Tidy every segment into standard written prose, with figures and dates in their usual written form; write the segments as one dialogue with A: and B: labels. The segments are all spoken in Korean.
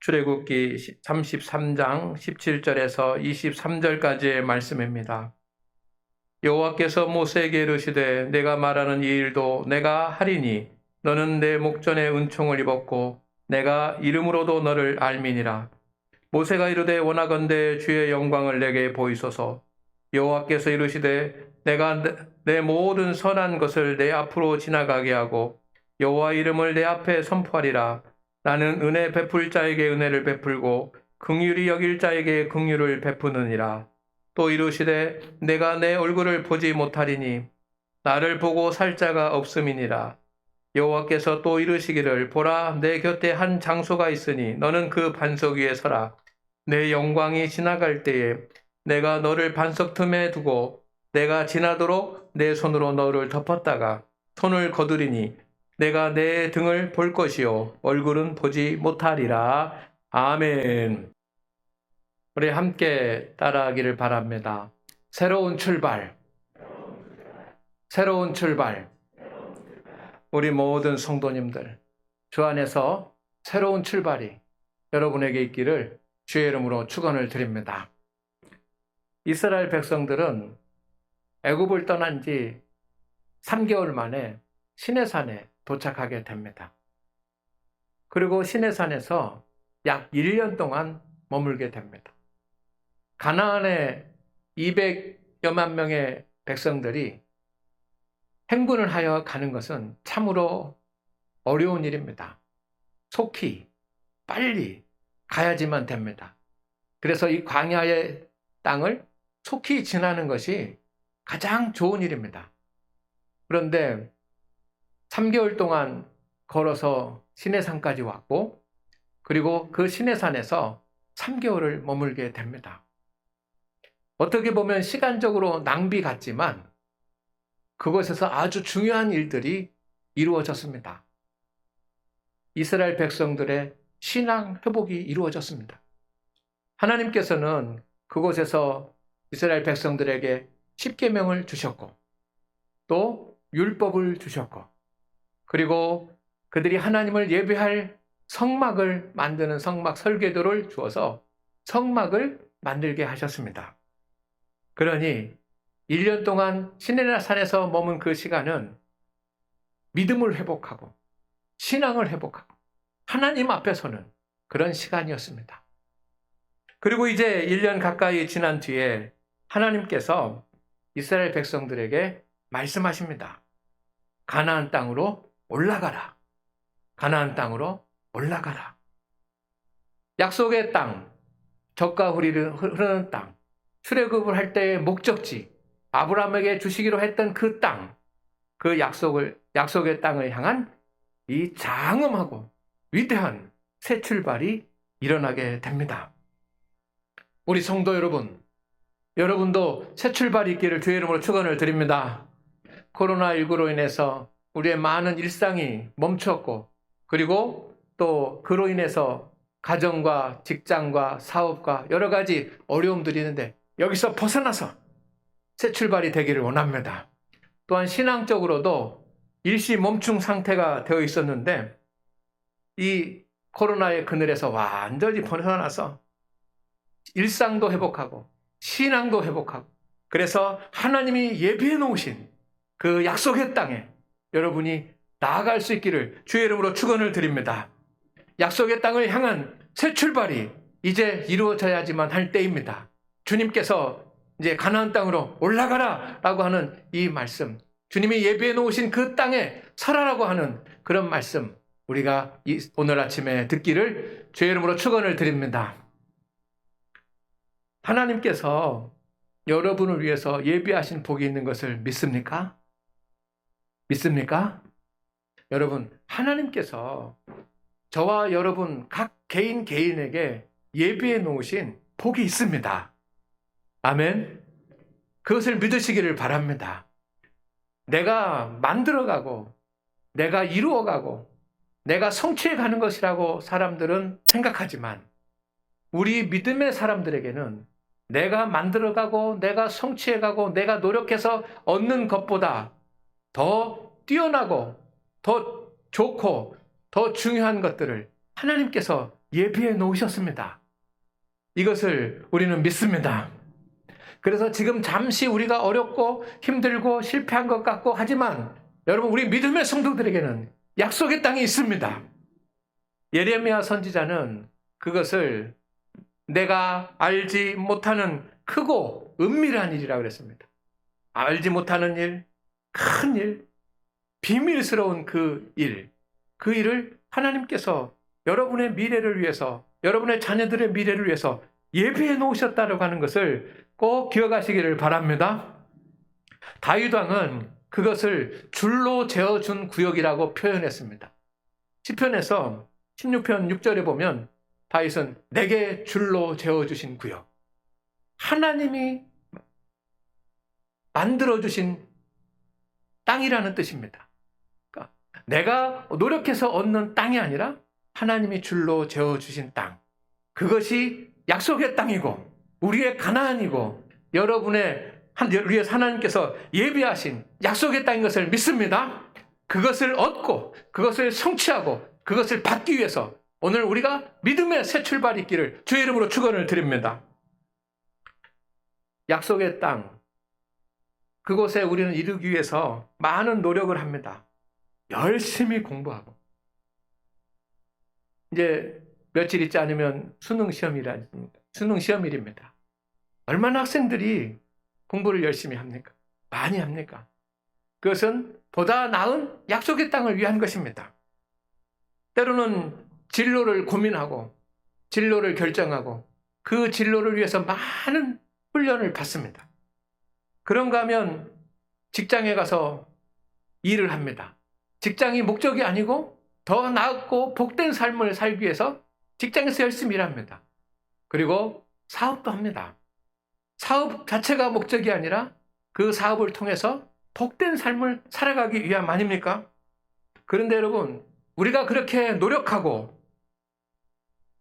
A: 출애굽기 33장 17절에서 23절까지의 말씀입니다. 여호와께서 모세에게 이르시되 내가 말하는 이 일도 내가 하리니 너는 내 목전에 은총을 입었고 내가 이름으로도 너를 알미니라. 모세가 이르되 원하건대 주의 영광을 내게 보이소서. 여호와께서 이르시되 내가 내 모든 선한 것을 내 앞으로 지나가게 하고 여호와 이름을 내 앞에 선포하리라. 나는 은혜 베풀 자에게 은혜를 베풀고 긍휼히 여길 자에게 긍휼을 베푸느니라. 또 이르시되 내가 내 얼굴을 보지 못하리니 나를 보고 살 자가 없음이니라. 여호와께서 또 이르시기를 보라 내 곁에 한 장소가 있으니 너는 그 반석 위에 서라. 내 영광이 지나갈 때에 내가 너를 반석 틈에 두고 내가 지나도록 내 손으로 너를 덮었다가 손을 거두리니 내가 내 등을 볼 것이요 얼굴은 보지 못하리라. 아멘. 우리 함께 따라하기를 바랍니다. 새로운 출발. 새로운 출발. 우리 모든 성도님들, 주 안에서 새로운 출발이 여러분에게 있기를 주의 이름으로 축원을 드립니다. 이스라엘 백성들은 애굽을 떠난 지 3개월 만에 시내산에 도착하게 됩니다. 그리고 시내산에서 약 1년 동안 머물게 됩니다. 가나안의 200여만 명의 백성들이 행군을 하여 가는 것은 참으로 어려운 일입니다. 속히 빨리 가야지만 됩니다. 그래서 이 광야의 땅을 속히 지나는 것이 가장 좋은 일입니다. 그런데 3개월 동안 걸어서 시내산까지 왔고 그리고 그 시내산에서 3개월을 머물게 됩니다. 어떻게 보면 시간적으로 낭비 같지만 그곳에서 아주 중요한 일들이 이루어졌습니다. 이스라엘 백성들의 신앙 회복이 이루어졌습니다. 하나님께서는 그곳에서 이스라엘 백성들에게 십계명을 주셨고 또 율법을 주셨고 그리고 그들이 하나님을 예배할 성막을 만드는 성막 설계도를 주어서 성막을 만들게 하셨습니다. 그러니 1년 동안 시내산에서 머문 그 시간은 믿음을 회복하고 신앙을 회복하고 하나님 앞에 서는 그런 시간이었습니다. 그리고 이제 1년 가까이 지난 뒤에 하나님께서 이스라엘 백성들에게 말씀하십니다. 가나안 땅으로 올라가라. 가나안 땅으로 올라가라. 약속의 땅, 젖과 꿀이 흐르는 땅, 출애굽을 할 때의 목적지, 아브라함에게 주시기로 했던 그 땅, 그 약속의 땅을 향한 이 장엄하고 위대한 새 출발이 일어나게 됩니다. 우리 성도 여러분, 여러분도 새 출발이 있기를 주의 이름으로 축원을 드립니다. 코로나19로 인해서 우리의 많은 일상이 멈췄고 그리고 또 그로 인해서 가정과 직장과 사업과 여러 가지 어려움들이 있는데 여기서 벗어나서 새 출발이 되기를 원합니다. 또한 신앙적으로도 일시 멈춤 상태가 되어 있었는데 이 코로나의 그늘에서 완전히 벗어나서 일상도 회복하고 신앙도 회복하고 그래서 하나님이 예비해 놓으신 그 약속의 땅에 여러분이 나아갈 수 있기를 주의 이름으로 축원을 드립니다. 약속의 땅을 향한 새 출발이 이제 이루어져야지만 할 때입니다. 주님께서 이제 가나안 땅으로 올라가라 라고 하는 이 말씀, 주님이 예비해 놓으신 그 땅에 서라라고 하는 그런 말씀 우리가 오늘 아침에 듣기를 주의 이름으로 축원을 드립니다. 하나님께서 여러분을 위해서 예비하신 복이 있는 것을 믿습니까? 믿습니까? 여러분, 하나님께서 저와 여러분 각 개인에게 예비해 놓으신 복이 있습니다. 아멘. 그것을 믿으시기를 바랍니다. 내가 만들어가고 내가 이루어가고 내가 성취해가는 것이라고 사람들은 생각하지만 우리 믿음의 사람들에게는 내가 만들어가고 내가 성취해가고 내가 노력해서 얻는 것보다 더 뛰어나고 더 좋고 더 중요한 것들을 하나님께서 예비해 놓으셨습니다. 이것을 우리는 믿습니다. 그래서 지금 잠시 우리가 어렵고 힘들고 실패한 것 같고 하지만 여러분, 우리 믿음의 성도들에게는 약속의 땅이 있습니다. 예레미야 선지자는 그것을 내가 알지 못하는 크고 은밀한 일이라고 그랬습니다. 알지 못하는 일, 큰 일, 비밀스러운 그 일을 하나님께서 여러분의 미래를 위해서, 여러분의 자녀들의 미래를 위해서 예비해 놓으셨다고 하는 것을 꼭 기억하시기를 바랍니다. 다윗 왕은 그것을 줄로 재어준 구역이라고 표현했습니다. 시편에서 16편 6절에 보면 다윗은 내게 줄로 재어주신 구역, 하나님이 만들어주신 땅이라는 뜻입니다. 그러니까 내가 노력해서 얻는 땅이 아니라 하나님이 줄로 재어주신 땅, 그것이 약속의 땅이고 우리의 가나안이고 여러분의 위해서 하나님께서 예비하신 약속의 땅인 것을 믿습니다. 그것을 얻고 그것을 성취하고 그것을 받기 위해서 오늘 우리가 믿음의 새 출발이 있기를 주의 이름으로 축원을 드립니다. 약속의 땅, 그곳에 우리는 이르기 위해서 많은 노력을 합니다. 열심히 공부하고 이제 며칠 있지 않으면 수능 시험일입니다. 얼마나 학생들이 공부를 열심히 합니까? 많이 합니까? 그것은 보다 나은 약속의 땅을 위한 것입니다. 때로는 진로를 고민하고 진로를 결정하고 그 진로를 위해서 많은 훈련을 받습니다. 그런가 하면 직장에 가서 일을 합니다. 직장이 목적이 아니고 더 나았고 복된 삶을 살기 위해서 직장에서 열심히 일합니다. 그리고 사업도 합니다. 사업 자체가 목적이 아니라 그 사업을 통해서 복된 삶을 살아가기 위함 아닙니까? 그런데 여러분, 우리가 그렇게 노력하고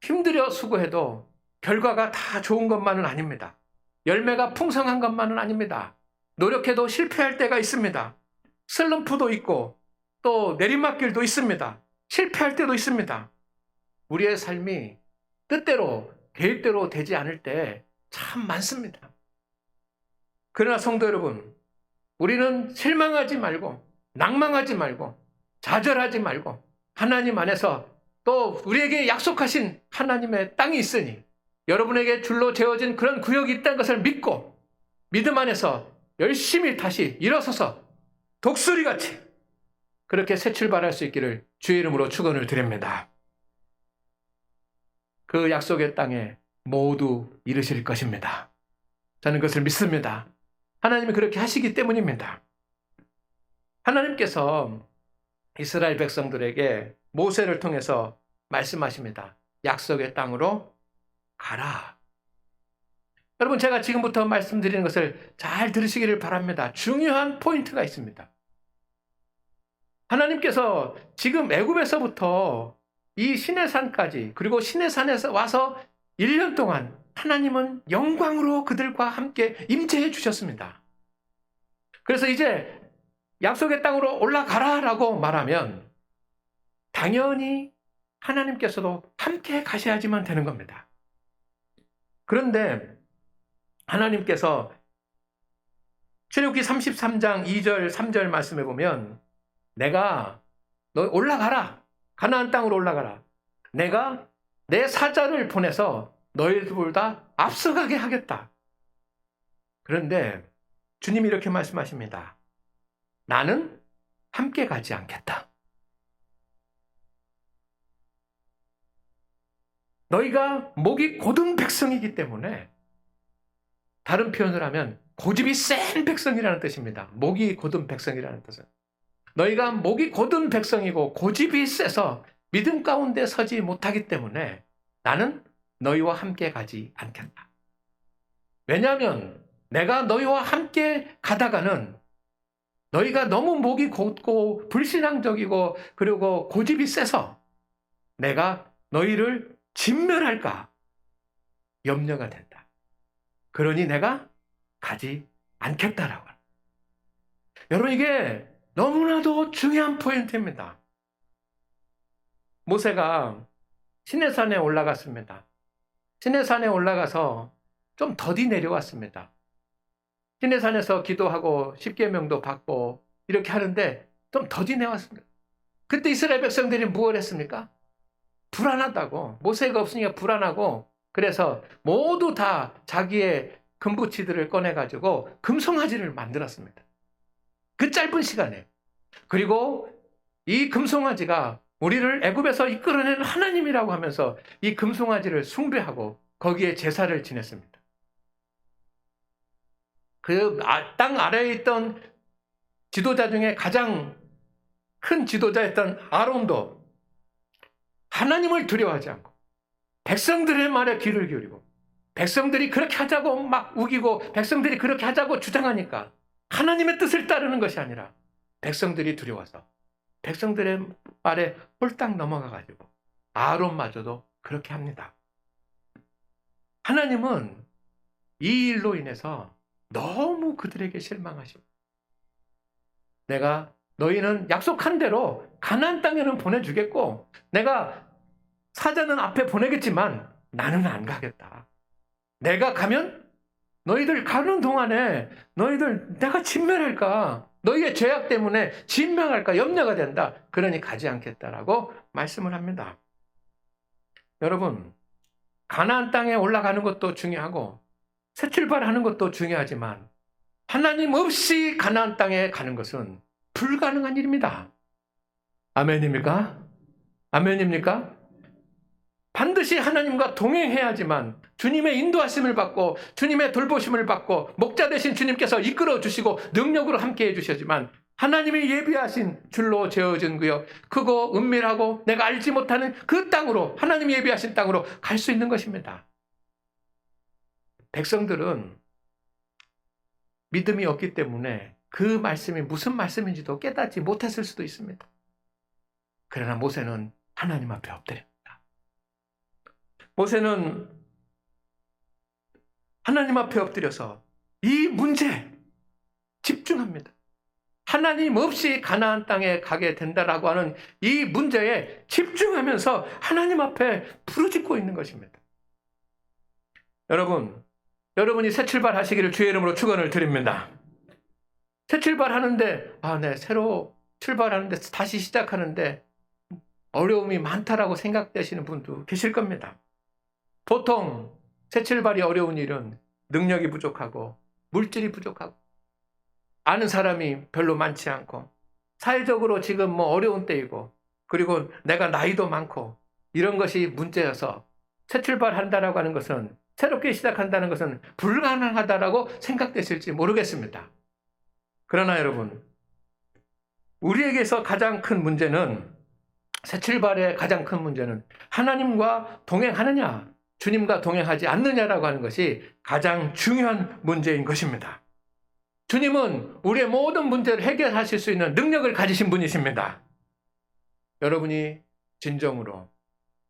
A: 힘들여 수고해도 결과가 다 좋은 것만은 아닙니다. 열매가 풍성한 것만은 아닙니다. 노력해도 실패할 때가 있습니다. 슬럼프도 있고 또 내리막길도 있습니다. 실패할 때도 있습니다. 우리의 삶이 뜻대로 계획대로 되지 않을 때 참 많습니다. 그러나 성도 여러분, 우리는 실망하지 말고 낭망하지 말고 좌절하지 말고 하나님 안에서 또 우리에게 약속하신 하나님의 땅이 있으니 여러분에게 줄로 재어진 그런 구역이 있다는 것을 믿고 믿음 안에서 열심히 다시 일어서서 독수리같이 그렇게 새 출발할 수 있기를 주의 이름으로 축원을 드립니다. 그 약속의 땅에 모두 이르실 것입니다. 저는 그것을 믿습니다. 하나님이 그렇게 하시기 때문입니다. 하나님께서 이스라엘 백성들에게 모세를 통해서 말씀하십니다. 약속의 땅으로 가라. 여러분, 제가 지금부터 말씀드리는 것을 잘 들으시기를 바랍니다. 중요한 포인트가 있습니다. 하나님께서 지금 애굽에서부터 이 시내산까지 그리고 시내산에서 와서 1년 동안 하나님은 영광으로 그들과 함께 임재해 주셨습니다. 그래서 이제 약속의 땅으로 올라가라라고 말하면 당연히 하나님께서도 함께 가셔야지만 되는 겁니다. 그런데 하나님께서 출애굽기 33장 2절 3절 말씀해 보면 내가 너 올라가라. 가나안 땅으로 올라가라. 내가 내 사자를 보내서 너희들보다 앞서가게 하겠다. 그런데 주님이 이렇게 말씀하십니다. 나는 함께 가지 않겠다. 너희가 목이 곧은 백성이기 때문에, 다른 표현을 하면 고집이 센 백성이라는 뜻입니다. 목이 곧은 백성이라는 뜻은. 너희가 목이 곧은 백성이고 고집이 세서 믿음 가운데 서지 못하기 때문에 나는 너희와 함께 가지 않겠다. 왜냐하면 내가 너희와 함께 가다가는 너희가 너무 목이 곧고 불신앙적이고 그리고 고집이 세서 내가 너희를 진멸할까 염려가 된다. 그러니 내가 가지 않겠다라고. 여러분, 이게 너무나도 중요한 포인트입니다. 모세가 시내산에 올라갔습니다. 시내산에 올라가서 좀 더디 내려왔습니다. 시내산에서 기도하고 십계명도 받고 이렇게 하는데 좀 더디 내왔습니다. 그때 이스라엘 백성들이 무엇을 했습니까? 불안하다고. 모세가 없으니까 불안하고, 그래서 모두 다 자기의 금부치들을 꺼내가지고 금송아지를 만들었습니다. 그 짧은 시간에. 그리고 이 금송아지가 우리를 애굽에서 이끌어내는 하나님이라고 하면서 이 금송아지를 숭배하고 거기에 제사를 지냈습니다. 그 땅 아래에 있던 지도자 중에 가장 큰 지도자였던 아론도 하나님을 두려워하지 않고 백성들의 말에 귀를 기울이고, 백성들이 그렇게 하자고 막 우기고 백성들이 그렇게 하자고 주장하니까 하나님의 뜻을 따르는 것이 아니라 백성들이 두려워서 백성들의 말에 홀딱 넘어가가지고 아론마저도 그렇게 합니다. 하나님은 이 일로 인해서 너무 그들에게 실망하십니다. 내가 너희는 약속한 대로 가나안 땅에는 보내주겠고 내가 사자는 앞에 보내겠지만 나는 안 가겠다. 내가 가면 너희들 가는 동안에 너희들 내가 진멸할까, 너희의 죄악 때문에 진멸할까 염려가 된다. 그러니 가지 않겠다라고 말씀을 합니다. 여러분, 가나안 땅에 올라가는 것도 중요하고 새 출발하는 것도 중요하지만 하나님 없이 가나안 땅에 가는 것은 불가능한 일입니다. 아멘입니까? 아멘입니까? 반드시 하나님과 동행해야지만 주님의 인도하심을 받고 주님의 돌보심을 받고 목자 되신 주님께서 이끌어 주시고 능력으로 함께 해주셔야지만 하나님이 예비하신 줄로 재어진 구역, 크고 은밀하고 내가 알지 못하는 그 땅으로, 하나님이 예비하신 땅으로 갈 수 있는 것입니다. 백성들은 믿음이 없기 때문에 그 말씀이 무슨 말씀인지도 깨닫지 못했을 수도 있습니다. 그러나 모세는 하나님 앞에 엎드립니다. 모세는 하나님 앞에 엎드려서 이 문제에 집중합니다. 하나님 없이 가나안 땅에 가게 된다라고 하는 이 문제에 집중하면서 하나님 앞에 부르짖고 있는 것입니다. 여러분이 새 출발하시기를 주의 이름으로 축원을 드립니다. 새 출발하는데 새로 출발하는데 다시 시작하는데 어려움이 많다라고 생각되시는 분도 계실 겁니다. 보통 새 출발이 어려운 일은 능력이 부족하고 물질이 부족하고 아는 사람이 별로 많지 않고 사회적으로 지금 어려운 때이고 그리고 내가 나이도 많고 이런 것이 문제여서 새 출발한다라고 하는 것은, 새롭게 시작한다는 것은 불가능하다라고 생각되실지 모르겠습니다. 그러나 여러분, 우리에게서 가장 큰 문제는, 새 출발의 가장 큰 문제는 하나님과 동행하느냐, 주님과 동행하지 않느냐라고 하는 것이 가장 중요한 문제인 것입니다. 주님은 우리의 모든 문제를 해결하실 수 있는 능력을 가지신 분이십니다. 여러분이 진정으로,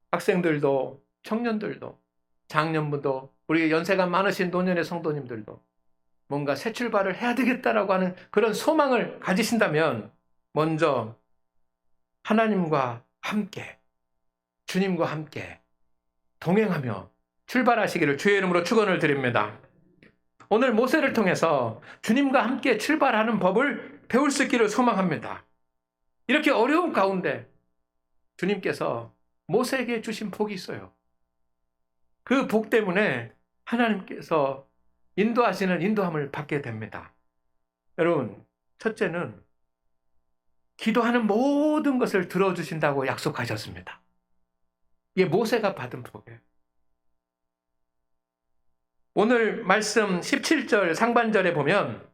A: 학생들도 청년들도 장년부도 우리 연세가 많으신 노년의 성도님들도 뭔가 새 출발을 해야 되겠다라고 하는 그런 소망을 가지신다면 먼저 하나님과 함께, 주님과 함께 동행하며 출발하시기를 주의 이름으로 축원을 드립니다. 오늘 모세를 통해서 주님과 함께 출발하는 법을 배울 수 있기를 소망합니다. 이렇게 어려운 가운데 주님께서 모세에게 주신 복이 있어요. 그 복 때문에 하나님께서 인도하시는 인도함을 받게 됩니다. 여러분, 첫째는 기도하는 모든 것을 들어주신다고 약속하셨습니다. 이게 모세가 받은 복이에요. 오늘 말씀 17절 상반절에 보면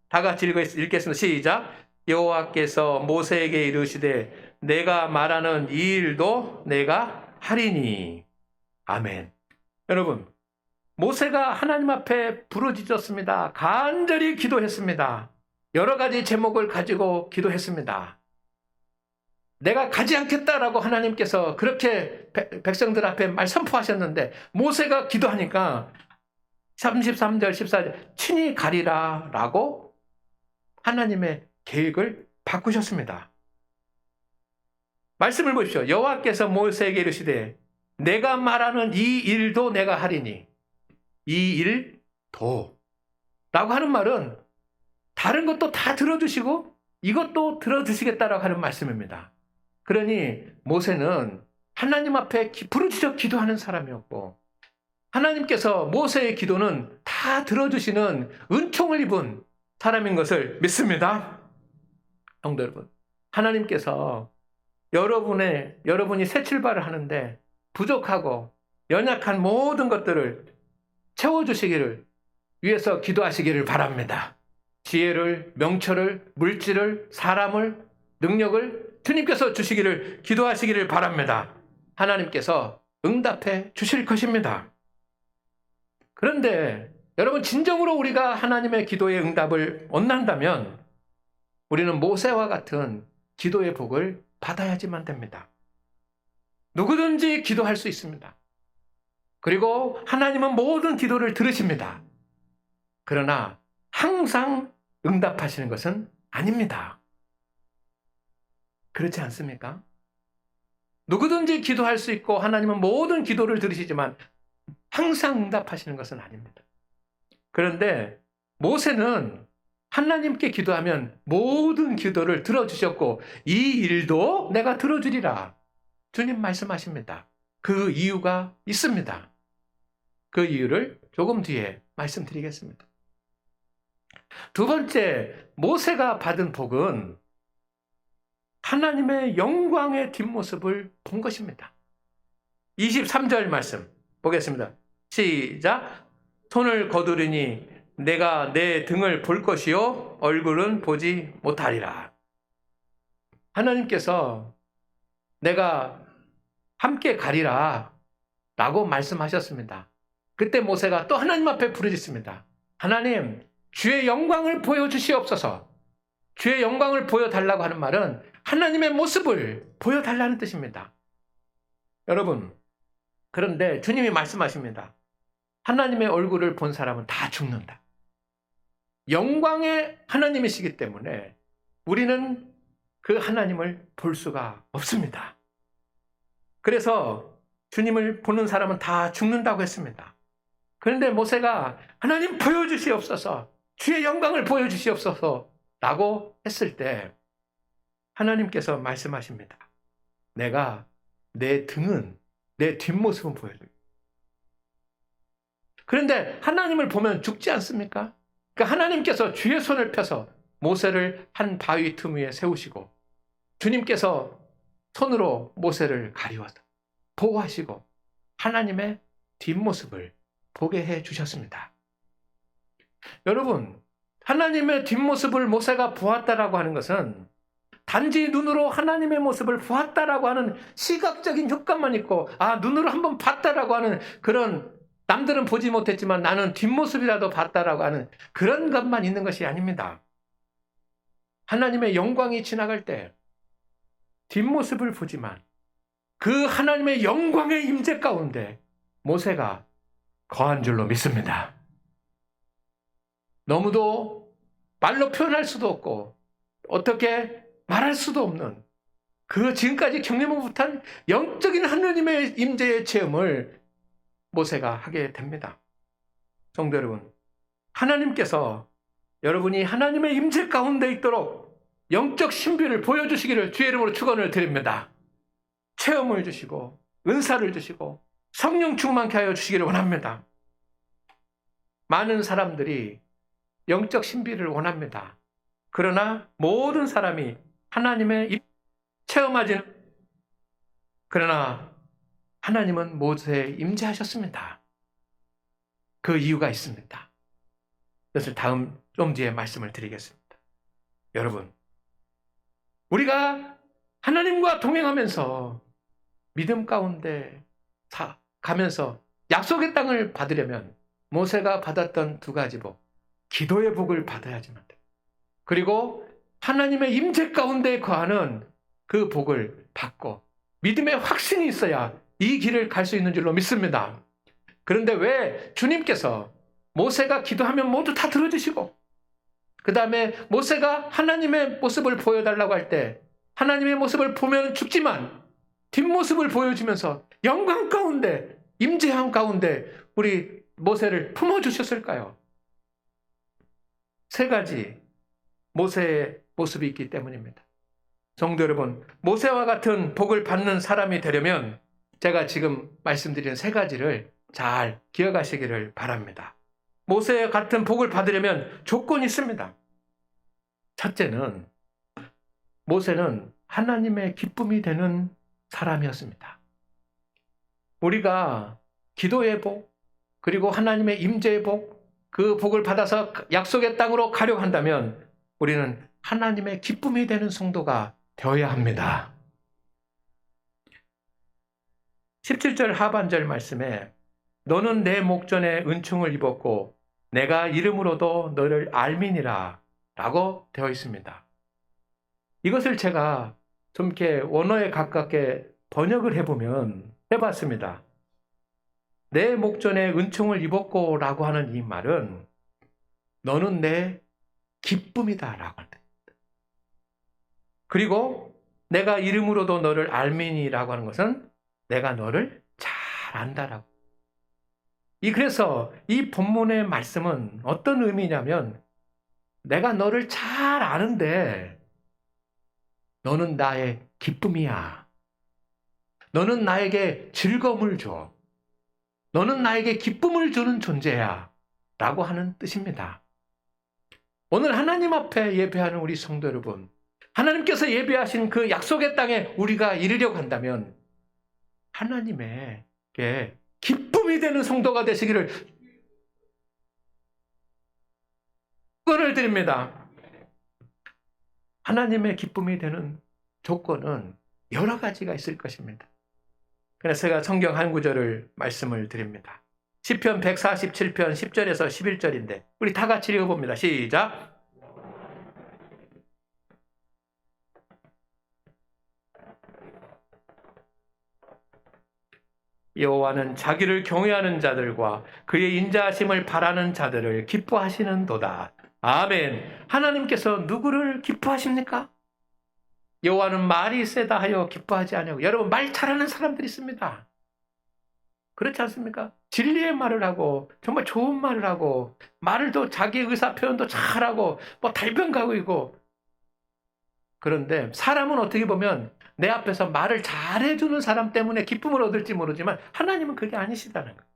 A: 다 같이 읽겠습니다. 시작. 여호와께서 모세에게 이르시되 내가 말하는 이 일도 내가 하리니. 아멘. 여러분, 모세가 하나님 앞에 부르짖었습니다. 간절히 기도했습니다. 여러 가지 제목을 가지고 기도했습니다. 내가 가지 않겠다라고 하나님께서 그렇게 백성들 앞에 선포하셨는데 모세가 기도하니까 33절 14절 친히 가리라 라고 하나님의 계획을 바꾸셨습니다. 말씀을 보십시오. 여호와께서 모세에게 이르시되 내가 말하는 이 일도 내가 하리니. 이 일도. 라고 하는 말은 다른 것도 다 들어주시고 이것도 들어주시겠다라고 하는 말씀입니다. 그러니 모세는 하나님 앞에 부르짖어 기도하는 사람이었고 하나님께서 모세의 기도는 다 들어주시는 은총을 입은 사람인 것을 믿습니다. 성도 여러분, 하나님께서 여러분이 새 출발을 하는데 부족하고 연약한 모든 것들을 채워주시기를 위해서 기도하시기를 바랍니다. 지혜를, 명철을, 물질을, 사람을, 능력을 주님께서 주시기를 기도하시기를 바랍니다. 하나님께서 응답해 주실 것입니다. 그런데 여러분, 진정으로 우리가 하나님의 기도의 응답을 원한다면 우리는 모세와 같은 기도의 복을 받아야지만 됩니다. 누구든지 기도할 수 있습니다. 그리고 하나님은 모든 기도를 들으십니다. 그러나 항상 응답하시는 것은 아닙니다. 그렇지 않습니까? 누구든지 기도할 수 있고 하나님은 모든 기도를 들으시지만 항상 응답하시는 것은 아닙니다. 그런데 모세는 하나님께 기도하면 모든 기도를 들어주셨고 이 일도 내가 들어주리라. 주님 말씀하십니다. 그 이유가 있습니다. 그 이유를 조금 뒤에 말씀드리겠습니다. 두 번째, 모세가 받은 복은 하나님의 영광의 뒷모습을 본 것입니다. 23절 말씀 보겠습니다. 시작. 손을 거두리니 내가 내 등을 볼 것이요 얼굴은 보지 못하리라. 하나님께서 내가 함께 가리라 라고 말씀하셨습니다. 그때 모세가 또 하나님 앞에 부르짖습니다. 하나님, 주의 영광을 보여주시옵소서. 주의 영광을 보여달라고 하는 말은 하나님의 모습을 보여달라는 뜻입니다. 여러분, 그런데 주님이 말씀하십니다. 하나님의 얼굴을 본 사람은 다 죽는다. 영광의 하나님이시기 때문에 우리는 그 하나님을 볼 수가 없습니다. 그래서 주님을 보는 사람은 다 죽는다고 했습니다. 그런데 모세가 하나님 보여주시옵소서, 주의 영광을 보여주시옵소서 라고 했을 때 하나님께서 말씀하십니다. 내가 내 등은, 내 뒷모습은 보여드립니다. 그런데 하나님을 보면 죽지 않습니까? 그러니까 하나님께서 주의 손을 펴서 모세를 한 바위 틈 위에 세우시고 주님께서 손으로 모세를 가리워서 보호하시고 하나님의 뒷모습을 보게 해 주셨습니다. 여러분, 하나님의 뒷모습을 모세가 보았다라고 하는 것은 단지 눈으로 하나님의 모습을 보았다라고 하는 시각적인 효과만 있고, 눈으로 한번 봤다라고 하는 그런, 남들은 보지 못했지만 나는 뒷모습이라도 봤다라고 하는 그런 것만 있는 것이 아닙니다. 하나님의 영광이 지나갈 때 뒷모습을 보지만 그 하나님의 영광의 임재 가운데 모세가 거한 줄로 믿습니다. 너무도 말로 표현할 수도 없고 어떻게 말할 수도 없는 그 지금까지 경험을 못한 영적인 하나님의 임재의 체험을 모세가 하게 됩니다. 성도 여러분, 하나님께서 여러분이 하나님의 임재 가운데 있도록 영적 신비를 보여주시기를 주의 이름으로 축원을 드립니다. 체험을 주시고 은사를 주시고 성령 충만케 하여 주시기를 원합니다. 많은 사람들이 영적 신비를 원합니다. 그러나 모든 사람이 하나님의 체험하지는, 그러나 하나님은 모세에 임재하셨습니다. 그 이유가 있습니다. 그래서 다음 좀 뒤에 말씀을 드리겠습니다. 여러분, 우리가 하나님과 동행하면서 믿음 가운데 가면서 약속의 땅을 받으려면 모세가 받았던 두 가지 복, 기도의 복을 받아야지만 돼요. 그리고 하나님의 임재 가운데 거하는 그 복을 받고 믿음의 확신이 있어야 이 길을 갈 수 있는 줄로 믿습니다. 그런데 왜 주님께서 모세가 기도하면 모두 다 들어주시고 그 다음에 모세가 하나님의 모습을 보여달라고 할 때 하나님의 모습을 보면 죽지만 뒷모습을 보여주면서 영광 가운데, 임재함 가운데 우리 모세를 품어주셨을까요? 세 가지 모세의 모습이 있기 때문입니다. 성도 여러분, 모세와 같은 복을 받는 사람이 되려면 제가 지금 말씀드린 세 가지를 잘 기억하시기를 바랍니다. 모세와 같은 복을 받으려면 조건이 있습니다. 첫째는 모세는 하나님의 기쁨이 되는 사람이었습니다. 우리가 기도의 복, 그리고 하나님의 임재의 복, 그 복을 받아서 약속의 땅으로 가려고 한다면 우리는 하나님의 기쁨이 되는 성도가 되어야 합니다. 17절 하반절 말씀에 너는 내 목전에 은총을 입었고 내가 이름으로도 너를 알미니라 라고 되어 있습니다. 이것을 제가 좀 이렇게 원어에 가깝게 번역을 해봤습니다. 내 목전에 은총을 입었고 라고 하는 이 말은 너는 내 기쁨이다 라고 합니다. 그리고 내가 이름으로도 너를 알미니라고 하는 것은 내가 너를 잘 안다라고. 그래서 이 본문의 말씀은 어떤 의미냐면 내가 너를 잘 아는데 너는 나의 기쁨이야. 너는 나에게 즐거움을 줘. 너는 나에게 기쁨을 주는 존재야. 라고 하는 뜻입니다. 오늘 하나님 앞에 예배하는 우리 성도 여러분, 하나님께서 예배하신 그 약속의 땅에 우리가 이르려고 한다면 하나님에게 기쁨이 되는 성도가 되시기를 축원을 드립니다. 하나님의 기쁨이 되는 조건은 여러 가지가 있을 것입니다. 그래서 제가 성경 한 구절을 말씀을 드립니다. 시편 147편 10절에서 11절인데 우리 다 같이 읽어봅니다. 시작. 여호와는 자기를 경외하는 자들과 그의 인자하심을 바라는 자들을 기뻐하시는도다. 아멘. 하나님께서 누구를 기뻐하십니까? 여호와는 말이 세다 하여 기뻐하지 아니하고. 여러분, 말 잘하는 사람들이 있습니다. 그렇지 않습니까? 진리의 말을 하고 정말 좋은 말을 하고 말을 또 자기 의사 표현도 잘하고 뭐 달변가고 있고. 그런데 사람은 어떻게 보면 내 앞에서 말을 잘해주는 사람 때문에 기쁨을 얻을지 모르지만 하나님은 그게 아니시다는 거예요.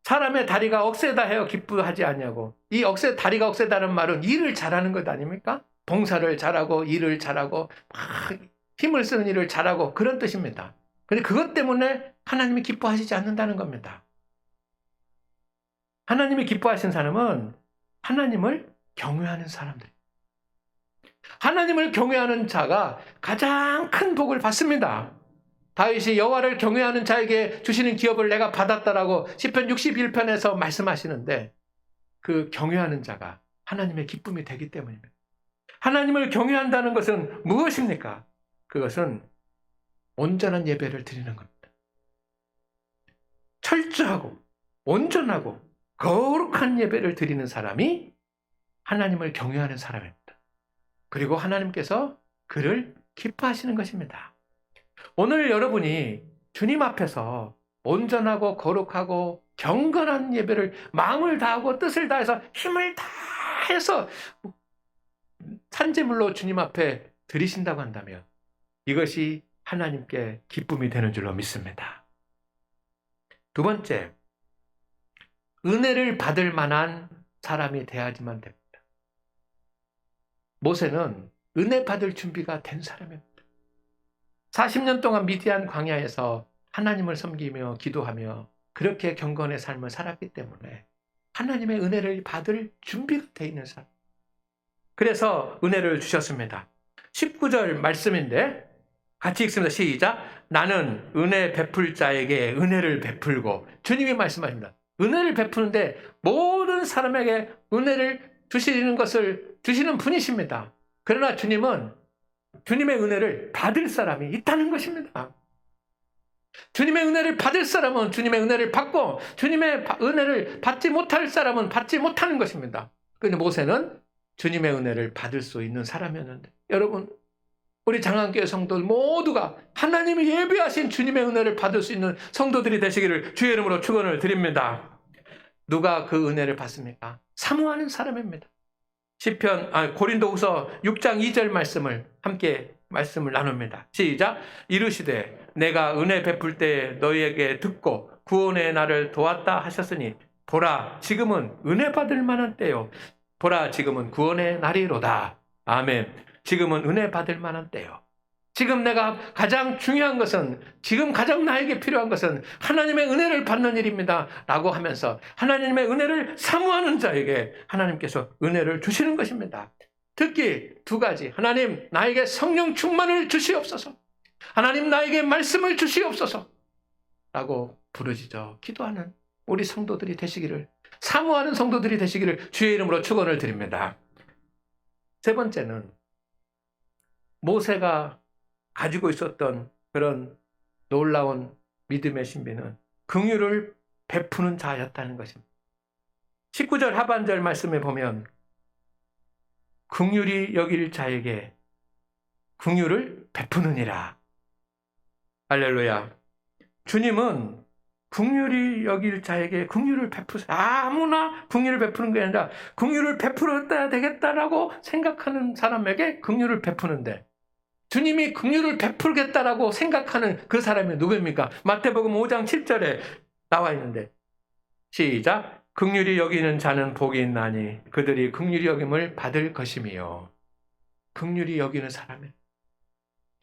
A: 사람의 다리가 억세다 해요 기뻐하지 않냐고. 이 다리가 억세다는 말은 일을 잘하는 것 아닙니까? 봉사를 잘하고 일을 잘하고 막 힘을 쓰는 일을 잘하고 그런 뜻입니다. 그런데 그것 때문에 하나님이 기뻐하시지 않는다는 겁니다. 하나님이 기뻐하신 사람은 하나님을 경외하는 사람들. 하나님을 경외하는 자가 가장 큰 복을 받습니다. 다윗이 여호와를 경외하는 자에게 주시는 기업을 내가 받았다라고 시편 61편에서 말씀하시는데 그 경외하는 자가 하나님의 기쁨이 되기 때문입니다. 하나님을 경외한다는 것은 무엇입니까? 그것은 온전한 예배를 드리는 겁니다. 철저하고 온전하고 거룩한 예배를 드리는 사람이 하나님을 경외하는 사람입니다. 그리고 하나님께서 그를 기뻐하시는 것입니다. 오늘 여러분이 주님 앞에서 온전하고 거룩하고 경건한 예배를 마음을 다하고 뜻을 다해서 힘을 다해서 산제물로 주님 앞에 드리신다고 한다면 이것이 하나님께 기쁨이 되는 줄로 믿습니다. 두 번째, 은혜를 받을 만한 사람이 돼야지만 됩니다. 모세는 은혜 받을 준비가 된 사람입니다. 40년 동안 미디안 광야에서 하나님을 섬기며 기도하며 그렇게 경건의 삶을 살았기 때문에 하나님의 은혜를 받을 준비가 되어 있는 사람. 그래서 은혜를 주셨습니다. 19절 말씀인데 같이 읽습니다. 시작. 나는 은혜 베풀 자에게 은혜를 베풀고. 주님이 말씀하십니다. 은혜를 베푸는데 모든 사람에게 은혜를 주시는 것을 주시는 분이십니다. 그러나 주님은 주님의 은혜를 받을 사람이 있다는 것입니다. 주님의 은혜를 받을 사람은 주님의 은혜를 받고 주님의 은혜를 받지 못할 사람은 받지 못하는 것입니다. 그런데 모세는 주님의 은혜를 받을 수 있는 사람이었는데 여러분 우리 장안교회 성도들 모두가 하나님이 예비하신 주님의 은혜를 받을 수 있는 성도들이 되시기를 주의 이름으로 축원을 드립니다. 누가 그 은혜를 받습니까? 사모하는 사람입니다. 고린도후서 6장 2절 말씀을 함께 말씀을 나눕니다. 시작. 이르시되 내가 은혜 베풀 때 너희에게 듣고 구원의 날을 도왔다 하셨으니 보라 지금은 은혜 받을 만한 때요. 보라 지금은 구원의 날이로다. 아멘. 지금은 은혜 받을 만한 때요. 지금 내가 가장 중요한 것은, 지금 가장 나에게 필요한 것은 하나님의 은혜를 받는 일입니다 라고 하면서 하나님의 은혜를 사모하는 자에게 하나님께서 은혜를 주시는 것입니다. 특히 두 가지. 하나님 나에게 성령 충만을 주시옵소서. 하나님 나에게 말씀을 주시옵소서 라고 부르짖어 기도하는 우리 성도들이 되시기를, 사모하는 성도들이 되시기를 주의 이름으로 축원을 드립니다. 세 번째는 모세가 가지고 있었던 그런 놀라운 믿음의 신비는 긍휼을 베푸는 자였다는 것입니다. 19절 하반절 말씀에 보면 긍휼히 여길 자에게 긍휼을 베푸느니라. 할렐루야. 주님은 긍휼히 여길 자에게 긍휼을 베푸세요. 아무나 긍휼을 베푸는 게 아니라 긍휼을 베풀어야 되겠다라고 생각하는 사람에게 긍휼을 베푸는데, 주님이 긍휼을 베풀겠다라고 생각하는 그 사람이 누구입니까? 마태복음 5장 7절에 나와 있는데, 시작. 긍휼히 여기는 자는 복이 있나니 그들이 긍휼히 여김을 받을 것이며. 긍휼히 여기는 사람이에요.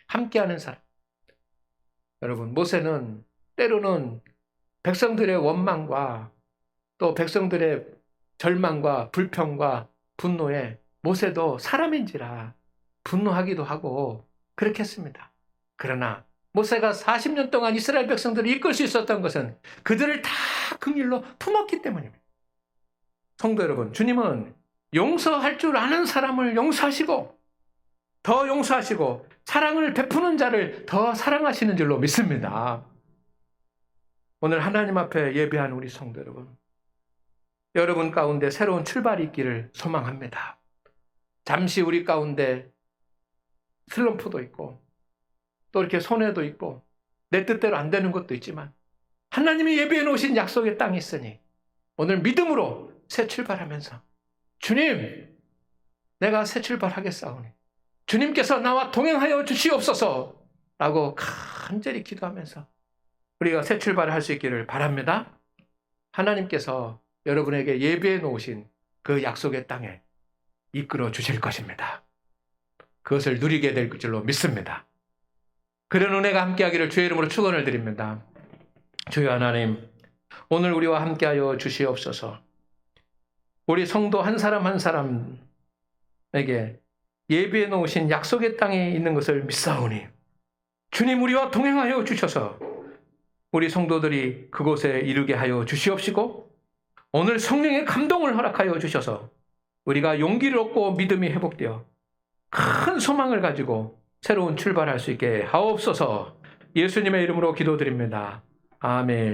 A: 함께하는 사람. 여러분, 모세는 때로는 백성들의 원망과 또 백성들의 절망과 불평과 분노에 모세도 사람인지라 분노하기도 하고 그렇게 했습니다. 그러나 모세가 40년 동안 이스라엘 백성들을 이끌 수 있었던 것은 그들을 다 긍휼로 품었기 때문입니다. 성도 여러분, 주님은 용서할 줄 아는 사람을 용서하시고 더 용서하시고 사랑을 베푸는 자를 더 사랑하시는 줄로 믿습니다. 오늘 하나님 앞에 예배한 우리 성도 여러분 가운데 새로운 출발이 있기를 소망합니다. 잠시 우리 가운데 슬럼프도 있고 또 이렇게 손해도 있고 내 뜻대로 안 되는 것도 있지만 하나님이 예비해 놓으신 약속의 땅이 있으니 오늘 믿음으로 새 출발하면서 주님, 내가 새 출발하겠사오니 주님께서 나와 동행하여 주시옵소서 라고 간절히 기도하면서 우리가 새 출발을 할 수 있기를 바랍니다. 하나님께서 여러분에게 예비해 놓으신 그 약속의 땅에 이끌어 주실 것입니다. 그것을 누리게 될 줄로 믿습니다. 그런 은혜가 함께하기를 주의 이름으로 축원을 드립니다. 주여 하나님, 오늘 우리와 함께하여 주시옵소서. 우리 성도 한 사람 한 사람에게 예비해 놓으신 약속의 땅에 있는 것을 믿사오니 주님 우리와 동행하여 주셔서 우리 성도들이 그곳에 이르게 하여 주시옵시고 오늘 성령의 감동을 허락하여 주셔서 우리가 용기를 얻고 믿음이 회복되어 큰 소망을 가지고 새로운 출발할 수 있게 하옵소서. 예수님의 이름으로 기도드립니다. 아멘.